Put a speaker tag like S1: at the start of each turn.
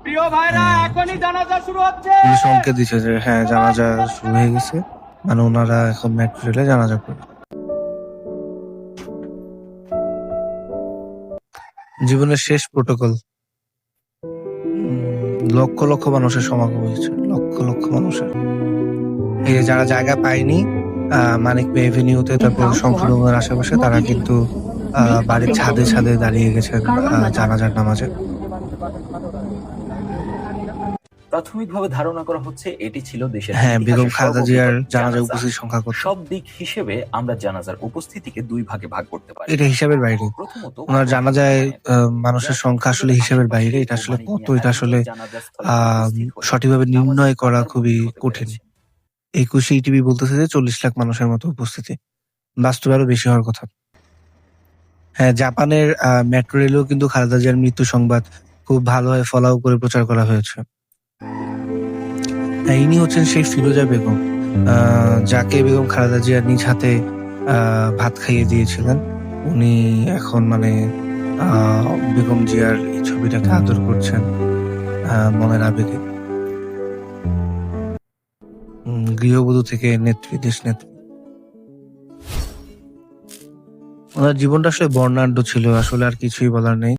S1: প্রিয় ভাইরা, এখনই জানাজা শুরু হচ্ছে।
S2: পুলিশ সংকেত দিচ্ছে যে হ্যাঁ জানাজা শুরু হয়ে গেছে, মানে ওনারা এখন মেট্রো রেলে জানাজা করবে। জীবনের শেষ প্রোটোকল। লক্ষ লক্ষ মানুষের সমাগম হয়েছে, লক্ষ লক্ষ মানুষের। এই যে যারা জায়গা পায়নি মানিক মে এভিনিউতে, তারপর শঙ্কররুমের আশেপাশে, তারা কিন্তু বাড়ির ছাদে ছাদে দাঁড়িয়ে গেছেন জানাজার নামাজে।
S3: প্রাথমিকভাবে ধারণা করা হচ্ছে এটি ছিল দেশের
S2: হ্যাঁ, বেগম
S3: ইতিহাসের
S2: খালেদা জিয়ার
S3: সর্ববৃহৎ
S2: জানাজায়
S3: জানাজা।
S2: উপস্থিত সংখ্যা কত?
S3: সব দিক হিসেবে আমরা জানাজার উপস্থিতিকে দুই ভাগে ভাগ করতে পারি।
S2: এটা হিসাবের বাইরে।
S3: প্রথমত,
S2: ওনার জানাজায় মানুষের সংখ্যা আসলে হিসাবের বাইরে। এটা আসলে কত, এটা আসলে সঠিকভাবে নির্ণয় করা খুবই কঠিন। 21 ইটিভি বলতেছে যে 40 লাখ মানুষের মতো উপস্থিতি, বাস্তবে আরো বেশি হওয়ার কথা। হ্যাঁ, জাপানের মেট্রো রেলেও কিন্তু খালেদা জিয়ার মৃত্যু সংবাদ খুব ভালোভাবে ফলাও করে প্রচার করা হয়েছে। হ্যাঁ, ইনি হচ্ছেন সেই ফিরোজা বেগম, যাকে বেগম খালেদা জিয়া নিজ হাতে ভাত খাইয়ে দিয়েছিলেন। উনি এখন মানে বেগম জিয়ার এই ছবিটাকে আদর করছেন মনের আবেগে। গৃহবধূ থেকে নেত্রী, দেশ নেত্রী। ওনার জীবনটা আসলে বর্ণাঢ্য ছিল, আসলে আর কিছুই বলার নেই।